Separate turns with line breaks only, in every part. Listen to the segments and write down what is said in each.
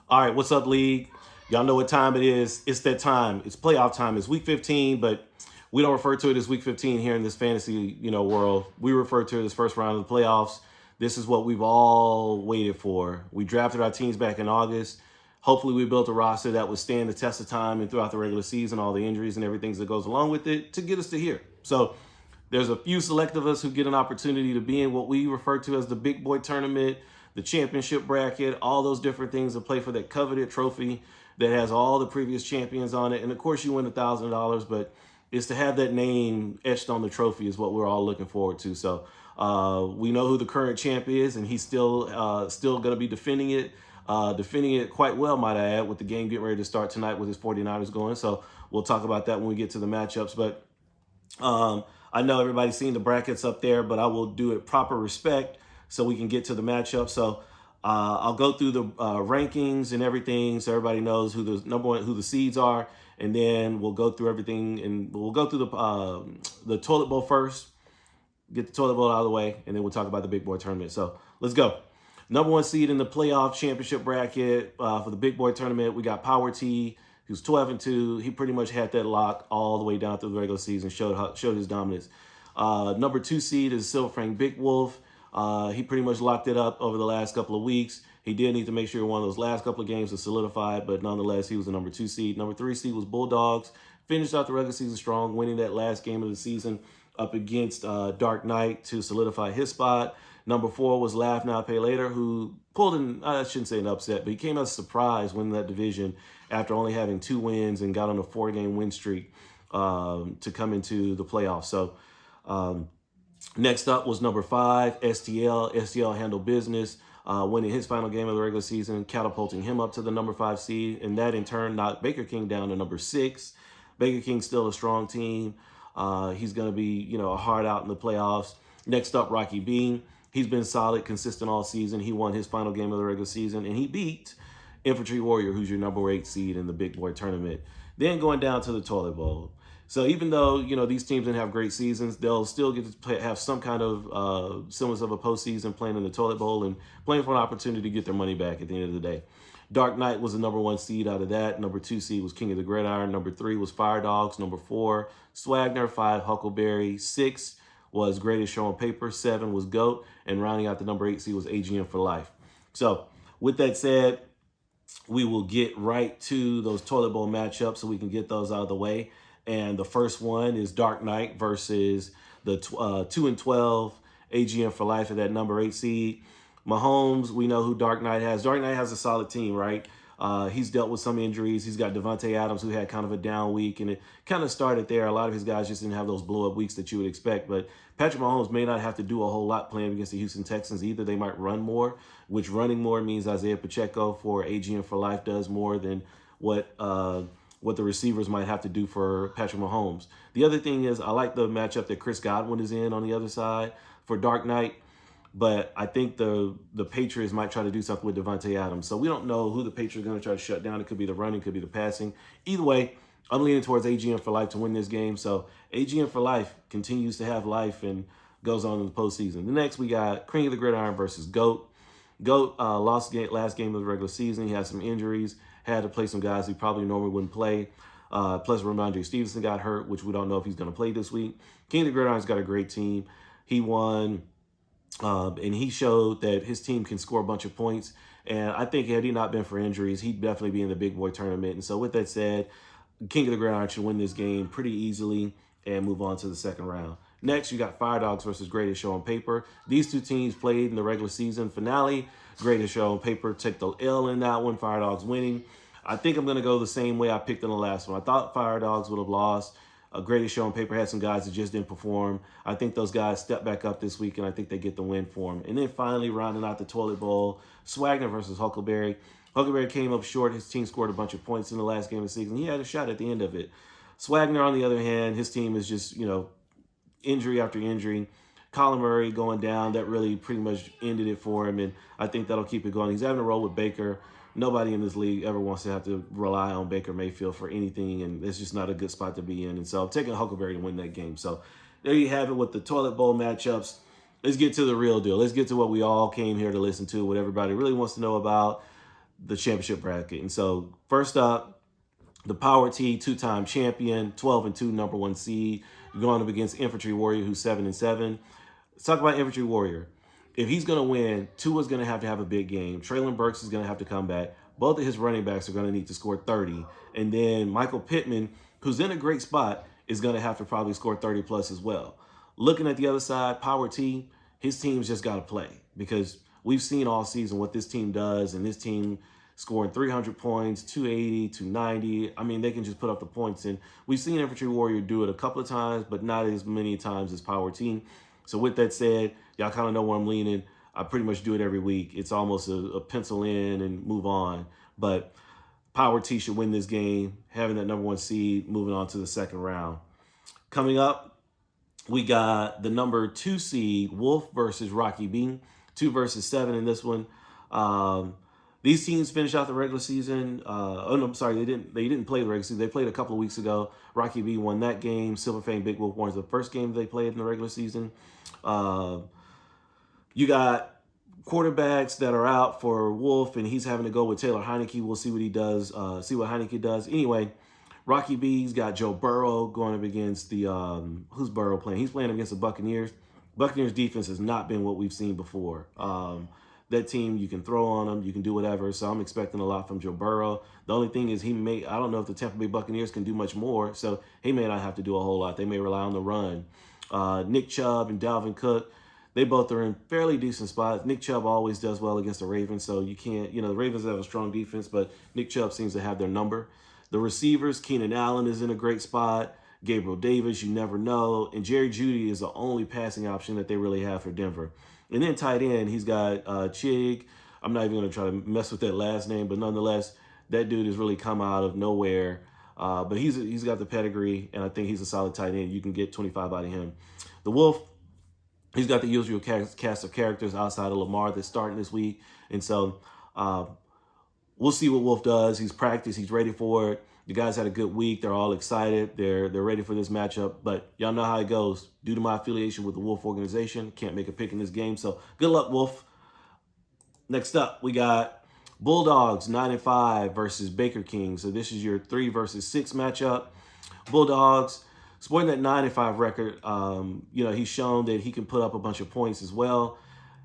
All right, what's up, league? Y'all know what time it is. It's that time. It's playoff time. It's week 15, but we don't refer to it as week 15 here in this fantasy, world. We refer to it as first round of the playoffs. This is what we've all waited for. We drafted our teams back in August. Hopefully, we built a roster that would stand the test of time and throughout the regular season, all the injuries and everything that goes along with it to get us to here. So there's a few select of us who get an opportunity to be in what we refer to as the big boy tournament, the championship bracket, all those different things to play for that coveted trophy that has all the previous champions on it. And of course, you win $1,000, but it's to have that name etched on the trophy is what we're all looking forward to. So we know who the current champ is, and he's still going to be defending it quite well, might I add, with the game getting ready to start tonight with his 49ers going. So we'll talk about that when we get to the matchups. But I know everybody's seen the brackets up there, but I will do it proper respect so we can get to the matchup. So I'll go through the rankings and everything so everybody knows who the seeds are, and then we'll go through everything, and we'll go through the toilet bowl first, get the toilet bowl out of the way, and then we'll talk about the big boy tournament. So let's go. Number one seed in the playoff championship bracket for the big boy tournament, we got Power T. He was 12-2. He pretty much had that lock all the way down through the regular season, showed his dominance. Number two seed is Silver Frank Big Wolf. He pretty much locked it up over the last couple of weeks. He did need to make sure one of those last couple of games was solidified, but nonetheless, he was the number two seed. Number three seed was Bulldogs. Finished out the regular season strong, winning that last game of the season up against Dark Knight to solidify his spot. Number four was Laugh Now, Pay Later, who pulled in, I shouldn't say an upset, but he came as a surprise winning that division after only having 2 wins and got on a 4-game win streak to come into the playoffs. So next up was number 5, STL. STL handled business, winning his final game of the regular season, catapulting him up to the number 5 seed, and that in turn knocked Baker King down to number 6. Baker King's still a strong team. He's going to be, a hard out in the playoffs. Next up, Rocky Bean. He's been solid, consistent all season. He won his final game of the regular season, and he beat Infantry Warrior, who's your number 8 seed in the Big Boy tournament. Then going down to the Toilet Bowl. So even though, these teams didn't have great seasons, they'll still get to have some kind of semblance of a postseason playing in the Toilet Bowl and playing for an opportunity to get their money back at the end of the day. Dark Knight was the number 1 seed out of that. Number 2 seed was King of the Gridiron. Number 3 was Fire Dogs. Number 4, Swagner. 5, Huckleberry. 6 was Greatest Show on Paper. 7 was GOAT. And rounding out the number 8 seed was AGM for Life. So with that said, we will get right to those Toilet Bowl matchups so we can get those out of the way. And the first one is Dark Knight versus the 2-12 AGM for Life at that number 8 seed. Mahomes, we know who Dark Knight has. Dark Knight has a solid team, right? He's dealt with some injuries. He's got Devontae Adams, who had kind of a down week, and it kind of started there. A lot of his guys just didn't have those blow-up weeks that you would expect. But Patrick Mahomes may not have to do a whole lot playing against the Houston Texans either. They might run more, which running more means Isaiah Pacheco for AGM for Life does more than what the receivers might have to do for Patrick Mahomes. The other thing is I like the matchup that Chris Godwin is in on the other side for Dark Knight. But I think the Patriots might try to do something with Devontae Adams. So we don't know who the Patriots are going to try to shut down. It could be the running, could be the passing. Either way, I'm leaning towards AGM for Life to win this game. So AGM for Life continues to have life and goes on in the postseason. The next, we got King of the Gridiron versus GOAT. GOAT lost last game of the regular season. He had some injuries, had to play some guys he probably normally wouldn't play. Plus, Ramondre Stevenson got hurt, which we don't know if he's going to play this week. King of the Gridiron's got a great team. He won... and he showed that his team can score a bunch of points. And I think had he not been for injuries, he'd definitely be in the big boy tournament. And so with that said, King of the Gridiron should win this game pretty easily and move on to the second round. Next, you got Fire Dogs versus Greatest Show on Paper. These two teams played in the regular season finale. Greatest Show on Paper took the L in that one, Fire Dogs winning. I think I'm going to go the same way I picked in the last one. I thought Fire Dogs would have lost. Greatest Show on Paper had some guys that just didn't perform. I think those guys step back up this week, and I think they get the win for them. And then finally, rounding out the Toilet Bowl, Swagner versus Huckleberry. Huckleberry came up short. His team scored a bunch of points in the last game of the season. He had a shot at the end of it. Swagner, on the other hand, his team is just, injury after injury. Colin Murray going down, that really pretty much ended it for him, and I think that'll keep it going. He's having a role with Baker. Nobody in this league ever wants to have to rely on Baker Mayfield for anything, and it's just not a good spot to be in. And so I'm taking Huckleberry to win that game. So there you have it with the Toilet Bowl matchups. Let's get to the real deal. Let's get to what we all came here to listen to, what everybody really wants to know about. the championship bracket. And so first up, the Power T, two-time champion, 12-2, number one seed. You're going up against Infantry Warrior, who's 7-7. Let's talk about Infantry Warrior. If he's going to win, Tua's going to have a big game. Traylon Burks is going to have to come back. Both of his running backs are going to need to score 30. And then Michael Pittman, who's in a great spot, is going to have to probably score 30 plus as well. Looking at the other side, Power T, his team's just got to play, because we've seen all season what this team does, and this team scoring 300 points, 280, 290. I mean, they can just put up the points. And we've seen Infantry Warrior do it a couple of times, but not as many times as Power Team. So with that said, y'all kind of know where I'm leaning. I pretty much do it every week. It's almost a pencil in and move on. But Power T should win this game, having that number one seed, moving on to the second round. Coming up, we got the number 2 seed, Wolf versus Rocky B. 2 versus 7 in this one. These teams finished out the regular season. Oh no, I'm sorry, they didn't play the regular season. They played a couple of weeks ago. Rocky B won that game. Silver Fang Big Wolf won the first game they played in the regular season. You got quarterbacks that are out for Wolf, and he's having to go with Taylor Heineke. We'll see what he does. See what Heineke does. Anyway, Rocky B's got Joe Burrow going up against the who's Burrow playing? He's playing against the Buccaneers. Buccaneers defense has not been what we've seen before. That team, you can throw on them, you can do whatever. So I'm expecting a lot from Joe I don't know if the Tampa Bay Buccaneers can do much more. So he may not have to do a whole lot. They may rely on the run. Nick Chubb and Dalvin Cook, they both are in fairly decent spots. Nick Chubb always does well against the Ravens. So you can't, the Ravens have a strong defense, but Nick Chubb seems to have their number. The receivers, Keenan Allen is in a great spot. Gabriel Davis, you never know. And Jerry Jeudy is the only passing option that they really have for Denver. And then tight end, he's got Chig. I'm not even going to try to mess with that last name, but nonetheless, that dude has really come out of nowhere. But he's got the pedigree, and I think he's a solid tight end. You can get 25 out of him. The Wolf, he's got the usual cast of characters outside of Lamar that's starting this week. And so we'll see what Wolf does. He's practiced. He's ready for it. The guys had a good week. They're all excited. They're ready for this matchup. But y'all know how it goes. Due to my affiliation with the Wolf organization, can't make a pick in this game. So good luck, Wolf. Next up, we got Bulldogs 9-5 versus Baker King. So this is your 3 versus 6 matchup. Bulldogs sporting that 9-5 record. He's shown that he can put up a bunch of points as well.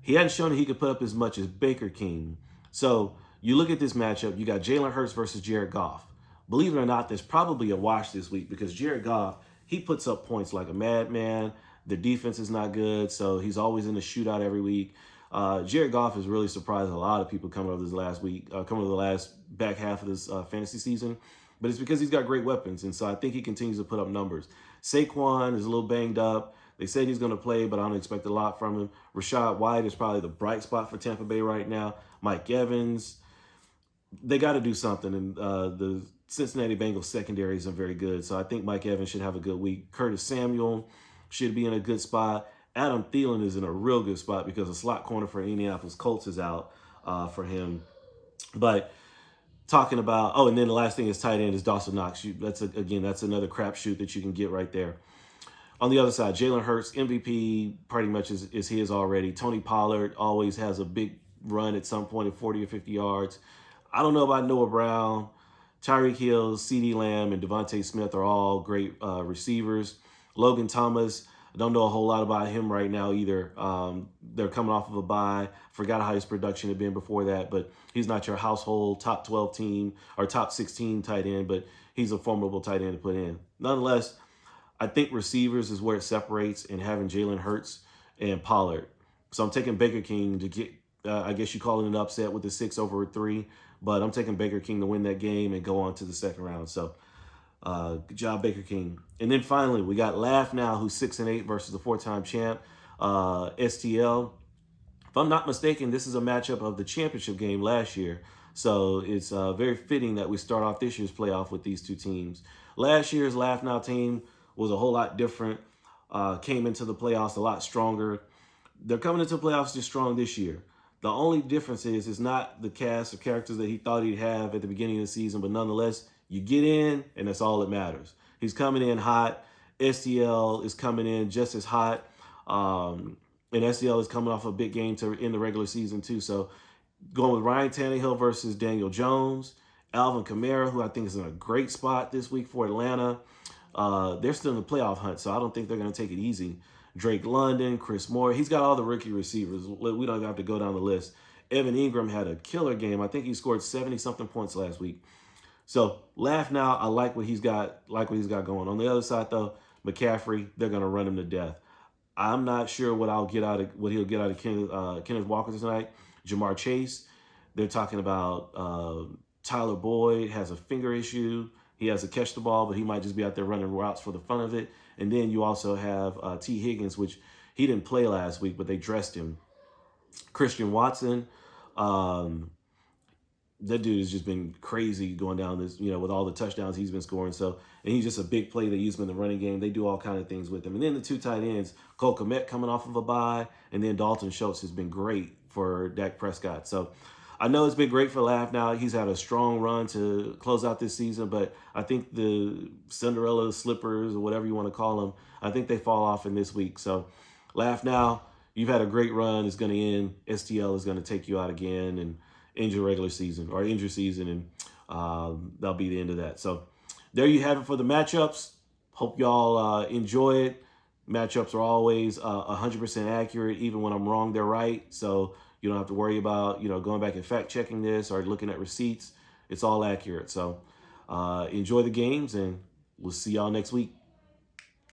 He hadn't shown that he could put up as much as Baker King. So you look at this matchup. You got Jalen Hurts versus Jared Goff. Believe it or not, there's probably a wash this week because Jared Goff, he puts up points like a madman. The defense is not good, so he's always in the shootout every week. Jared Goff has really surprised a lot of people coming over this last week, coming over the last back half of this fantasy season. But it's because he's got great weapons, and so I think he continues to put up numbers. Saquon is a little banged up. They said he's going to play, but I don't expect a lot from him. Rachaad White is probably the bright spot for Tampa Bay right now. Mike Evans, they got to do something, and the Cincinnati Bengals secondary isn't very good, so I think Mike Evans should have a good week. Curtis Samuel should be in a good spot. Adam Thielen is in a real good spot because the slot corner for Indianapolis Colts is out for him. But talking about, and then the last thing is tight end is Dawson Knox. That's another crapshoot that you can get right there. On the other side, Jalen Hurts, MVP pretty much is his already. Tony Pollard always has a big run at some point at 40 or 50 yards. I don't know about Noah Brown. Tyreek Hill, CeeDee Lamb, and Devontae Smith are all great receivers. Logan Thomas, I don't know a whole lot about him right now either. They're coming off of a bye. Forgot how his production had been before that, but he's not your household top 12 team or top 16 tight end, but he's a formidable tight end to put in. Nonetheless, I think receivers is where it separates, and having Jalen Hurts and Pollard. So I'm taking Baker King to get, I guess you call it an upset with the 6 over 3. But I'm taking Baker King to win that game and go on to the second round. So good job, Baker King. And then finally, we got Laugh Now, who's 6-8 versus the 4-time champ, STL. If I'm not mistaken, this is a matchup of the championship game last year. So it's very fitting that we start off this year's playoff with these two teams. Last year's Laugh Now team was a whole lot different, came into the playoffs a lot stronger. They're coming into the playoffs just strong this year. The only difference is it's not the cast of characters that he thought he'd have at the beginning of the season, but nonetheless, you get in, and that's all that matters. He's coming in hot. STL is coming in just as hot. And STL is coming off a big game in the regular season, too. So Going with Ryan Tannehill versus Daniel Jones. Alvin Kamara, who I think is in a great spot this week for Atlanta. They're still in the playoff hunt, so I don't think they're going to take it easy. Drake London, Chris Moore. He's got all the rookie receivers. We don't have to go down the list. Evan Ingram had a killer game. I think he scored 70-something points last week. So laugh now. I like what he's got. Like what he's got going. On the other side, though, McCaffrey, they're going to run him to death. I'm not sure what he'll get out of Kenneth Walker tonight. Jamar Chase. They're talking about Tyler Boyd has a finger issue. He has to catch the ball, but he might just be out there running routes for the fun of it. And then you also have T. Higgins, which he didn't play last week, but they dressed him. Christian Watson. That dude has just been crazy going down this, with all the touchdowns he's been scoring. So, and he's just a big play. They use him in the running game. They do all kind of things with him. And then the two tight ends, Cole Kmet coming off of a bye, and then Dalton Schultz has been great for Dak Prescott. So I know it's been great for Laugh now. He's had a strong run to close out this season, but I think the Cinderella slippers or whatever you want to call them, I think they fall off in this week. So Laugh now. You've had a great run. It's going to end. STL is going to take you out again and end your regular season or end your season, and that'll be the end of that. So there you have it for the matchups. Hope y'all enjoy it. Matchups are always 100% accurate. Even when I'm wrong, they're right. So you don't have to worry about going back and fact checking this or looking at receipts. It's all accurate. So enjoy the games, and we'll see y'all next week.